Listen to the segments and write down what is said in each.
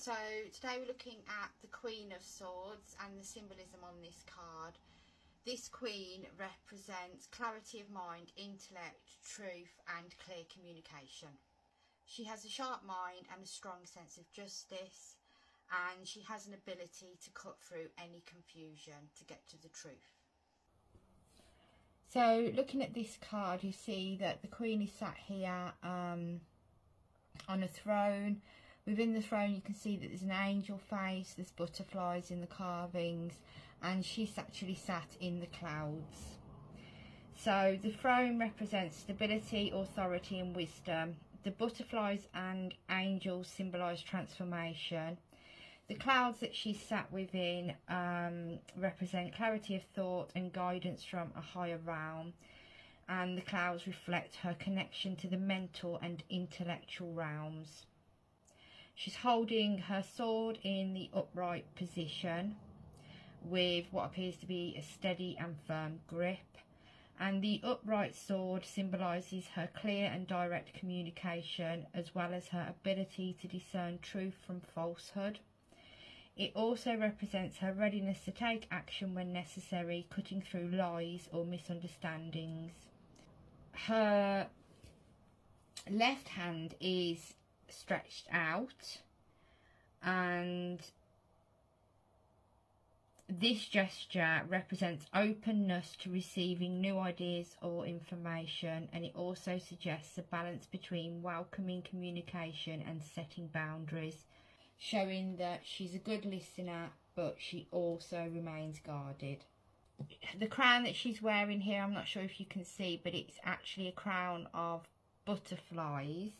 So today we're looking at the Queen of Swords and the symbolism on this card. This Queen represents clarity of mind, intellect, truth and clear communication. She has a sharp mind and a strong sense of justice, and she has an ability to cut through any confusion to get to the truth. So looking at this card, you see that the Queen is sat here on a throne. Within the throne you can see that there's an angel face, there's butterflies in the carvings, and she's actually sat in the clouds. So the throne represents stability, authority and wisdom. The butterflies and angels symbolise transformation. The clouds that she's sat within represent clarity of thought and guidance from a higher realm. And the clouds reflect her connection to the mental and intellectual realms. She's holding her sword in the upright position with what appears to be a steady and firm grip. And the upright sword symbolises her clear and direct communication, as well as her ability to discern truth from falsehood. It also represents her readiness to take action when necessary, cutting through lies or misunderstandings. Her left hand is stretched out, and this gesture represents openness to receiving new ideas or information, and it also suggests a balance between welcoming communication and setting boundaries, showing that she's a good listener but she also remains guarded. The crown that she's wearing here, I'm not sure if you can see, but it's actually a crown of butterflies.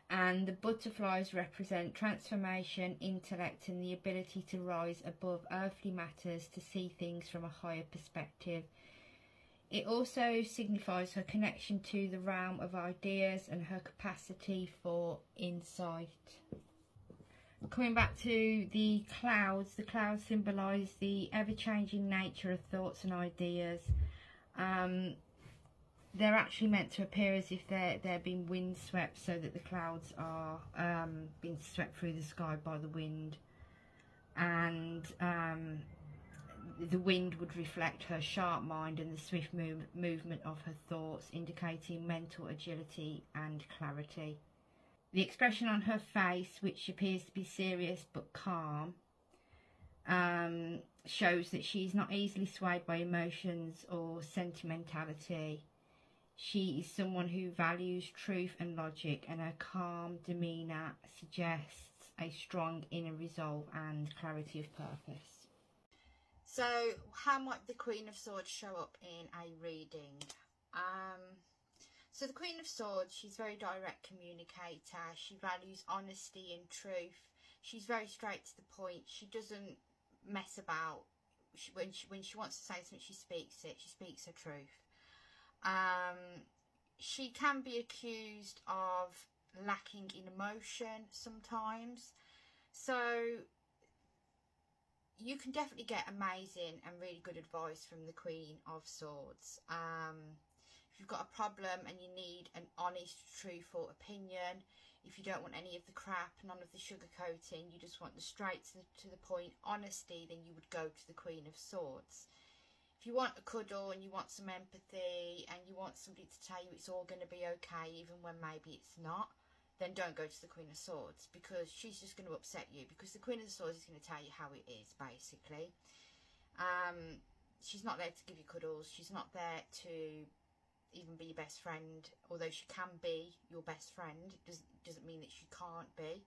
And the butterflies represent transformation, intellect and the ability to rise above earthly matters to see things from a higher perspective. It also signifies her connection to the realm of ideas and her capacity for insight. Coming back to the clouds symbolise the ever-changing nature of thoughts and ideas. They're actually meant to appear as if they're being windswept, so that the clouds are being swept through the sky by the wind, and the wind would reflect her sharp mind and the swift movement of her thoughts, indicating mental agility and clarity. The expression on her face, which appears to be serious but calm, shows that she's not easily swayed by emotions or sentimentality. She is someone who values truth and logic, and her calm demeanour suggests a strong inner resolve and clarity of purpose. So how might the Queen of Swords show up in a reading? So the Queen of Swords, she's a very direct communicator. She values honesty and truth. She's very straight to the point. She doesn't mess about. When she wants to say something, she speaks it. She speaks her truth. She can be accused of lacking in emotion sometimes, so you can definitely get amazing and really good advice from the Queen of Swords. If you've got a problem and you need an honest, truthful opinion, if you don't want any of the crap, none of the sugarcoating, you just want the straight to the point honesty, then you would go to the Queen of Swords. If you want a cuddle and you want some empathy and you want somebody to tell you it's all going to be okay even when maybe it's not, then don't go to the Queen of Swords, because she's just going to upset you, because the Queen of Swords is going to tell you how it is, basically. She's not there to give you cuddles. She's not there to even be your best friend, although she can be your best friend. It doesn't mean that she can't be.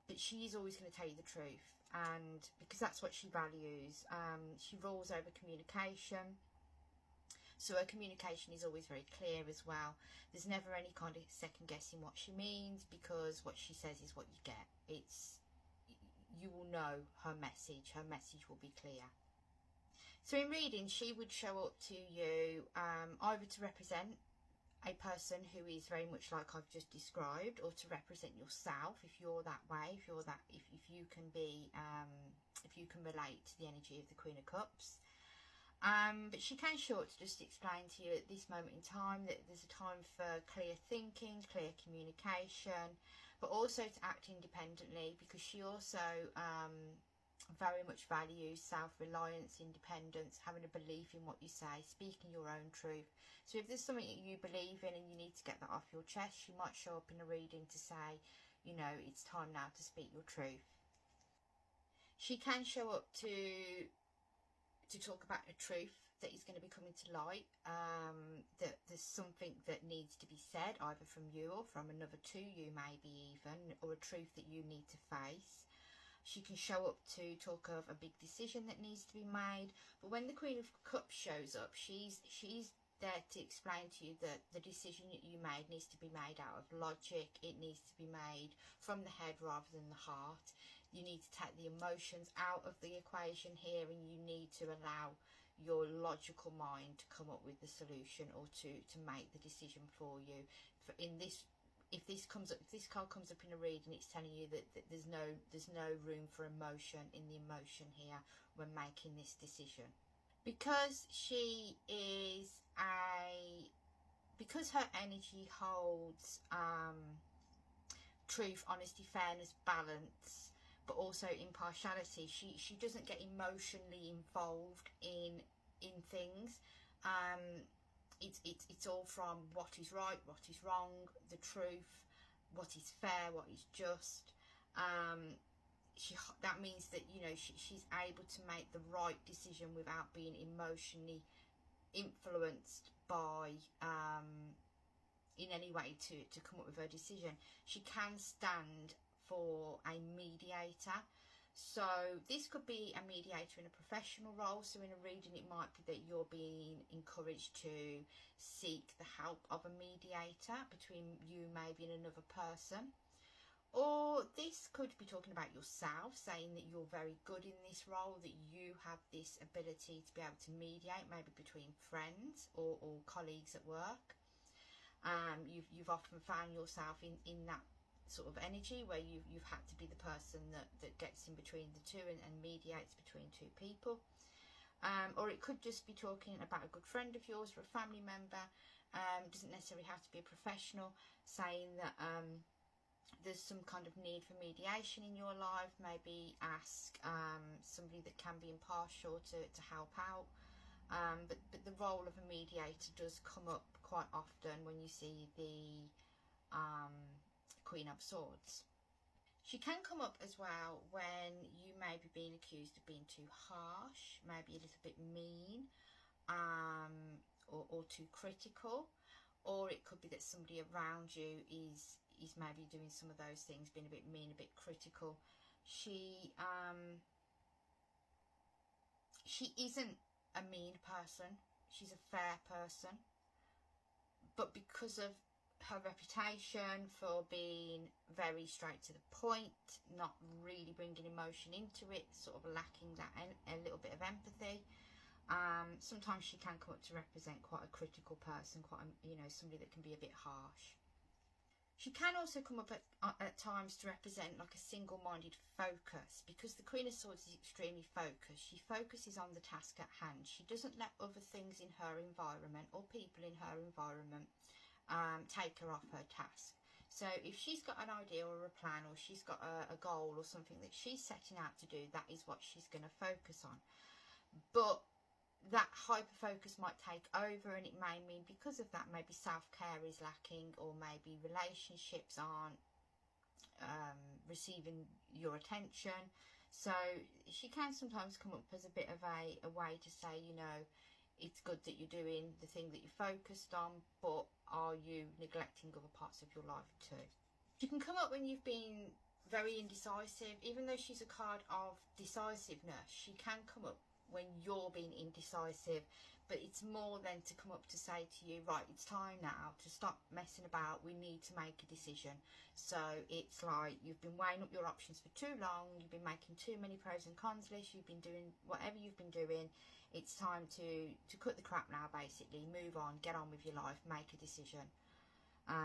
But she is always going to tell you the truth, and because that's what she values. She rules over communication, so her communication is always very clear as well. There's never any kind of second guessing what she means, because what she says is what you get. You will know her message. Her message will be clear. So in reading, she would show up to you either to represent a person who is very much like I've just described, or to represent yourself if you're that way, if you can be if you can relate to the energy of the Queen of Cups. But she can show up to just explain to you at this moment in time that there's a time for clear thinking, clear communication, but also to act independently, because she also very much values self-reliance, independence, having a belief in what you say, speaking your own truth. So if there's something that you believe in and you need to get that off your chest, she might show up in a reading to say, you know, it's time now to speak your truth. She can show up to talk about a truth that is going to be coming to light, that there's something that needs to be said, either from you or from another to you, maybe even, or a truth that you need to face. She can show up to talk of a big decision that needs to be made. But when the Queen of Cups shows up, she's there to explain to you that the decision that you made needs to be made out of logic. It needs to be made from the head rather than the heart. You need to take the emotions out of the equation here, and you need to allow your logical mind to come up with the solution, or to make the decision for you. If this card comes up in a reading, it's telling you that there's no room for emotion in the emotion here when making this decision. Because because her energy holds truth, honesty, fairness, balance, but also impartiality. She doesn't get emotionally involved in things. It's all from what is right, what is wrong, the truth, what is fair, what is just. That means that, you know, she's able to make the right decision without being emotionally influenced by in any way to come up with her decision. She can stand for a mediator. So this could be a mediator in a professional role. So in a reading, it might be that you're being encouraged to seek the help of a mediator between you maybe and another person. Or this could be talking about yourself, saying that you're very good in this role, that you have this ability to be able to mediate, maybe between friends or colleagues at work. You've often found yourself in that sort of energy where you've had to be the person that gets in between the two and mediates between two people. Or it could just be talking about a good friend of yours or a family member. Doesn't necessarily have to be a professional, saying that there's some kind of need for mediation in your life. Maybe ask somebody that can be impartial to help out. But the role of a mediator does come up quite often when you see the Queen of Swords. She can come up as well when you may be being accused of being too harsh, maybe a little bit mean, or too critical. Or it could be that somebody around you is maybe doing some of those things, being a bit mean, a bit critical. She isn't a mean person. She's a fair person. But because of her reputation for being very straight to the point, not really bringing emotion into it, sort of lacking that a little bit of empathy, sometimes she can come up to represent quite a critical person, quite somebody that can be a bit harsh. She can also come up at times to represent like a single-minded focus, because the Queen of Swords is extremely focused. She focuses on the task at hand. She doesn't let other things in her environment or people in her environment take her off her task. So if she's got an idea or a plan, or she's got a goal or something that she's setting out to do, that is what she's going to focus on. But that hyper focus might take over, and it may mean because of that maybe self-care is lacking, or maybe relationships aren't receiving your attention. So she can sometimes come up as a bit of a way to say, you know, it's good that you're doing the thing that you're focused on, but are you neglecting other parts of your life too? She can come up when you've been very indecisive. Even though she's a card of decisiveness, she can come up when you're being indecisive, but it's more than to come up to say to you, right, it's time now to stop messing about, we need to make a decision. So it's like you've been weighing up your options for too long, you've been making too many pros and cons lists, you've been doing whatever you've been doing, it's time to cut the crap now, basically, move on, get on with your life, make a decision.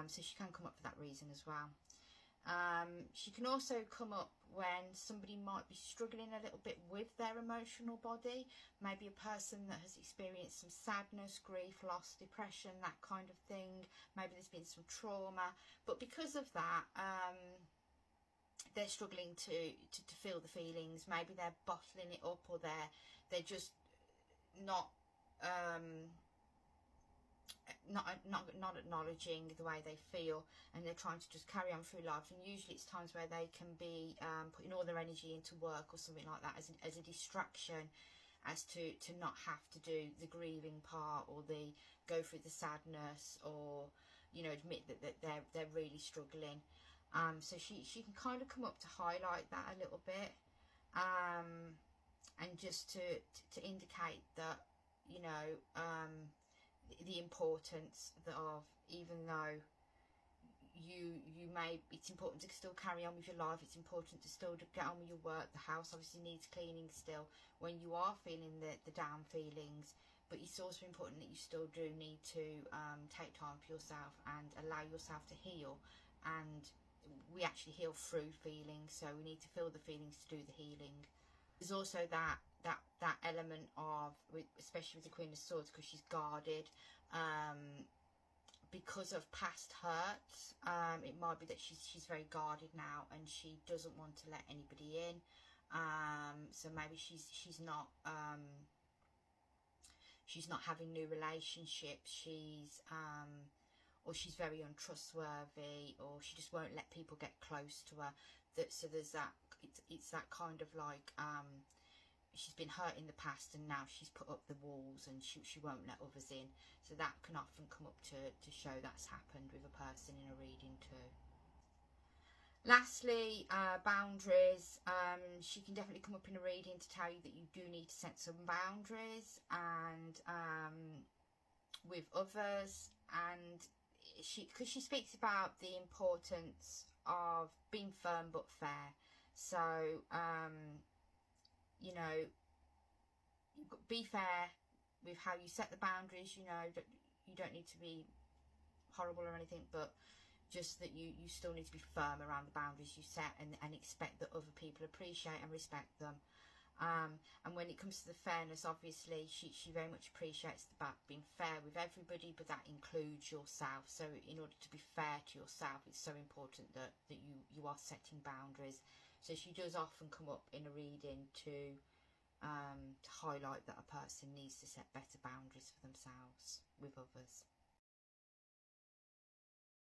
So she can come up for that reason as well. She can also come up when somebody might be struggling a little bit with their emotional body, maybe a person that has experienced some sadness, grief, loss, depression, that kind of thing. Maybe there's been some trauma, but because of that, they're struggling to feel the feelings. Maybe they're bottling it up, or they're just not not acknowledging the way they feel, and they're trying to just carry on through life. And usually it's times where they can be putting all their energy into work or something like that as a distraction, as to not have to do the grieving part, or the go through the sadness, or admit that they're really struggling. So she can kind of come up to highlight that a little bit, and just to indicate that the importance of, even though it's important to still carry on with your life, it's important to still get on with your work. The house obviously needs cleaning still when you are feeling the down feelings, but it's also important that you still do need to take time for yourself and allow yourself to heal. And we actually heal through feelings, so we need to feel the feelings to do the healing. There's also that element of, especially with the Queen of Swords, because she's guarded, because of past hurts. It might be that she's very guarded now, and she doesn't want to let anybody in. So maybe she's not having new relationships. Or she's very untrustworthy, or she just won't let people get close to her. So there's that. It's that kind of like, she's been hurt in the past, and now she's put up the walls, and she won't let others in. So that can often come up to show that's happened with a person in a reading too. Lastly, boundaries. She can definitely come up in a reading to tell you that you do need to set some boundaries, and with others, and because she speaks about the importance of being firm but fair. So be fair with how you set the boundaries. You don't need to be horrible or anything, but just that you still need to be firm around the boundaries you set, and expect that other people appreciate and respect them. And when it comes to the fairness, obviously she very much appreciates about being fair with everybody, but that includes yourself. So in order to be fair to yourself, it's so important that you are setting boundaries. So she does often come up in a reading to highlight that a person needs to set better boundaries for themselves with others.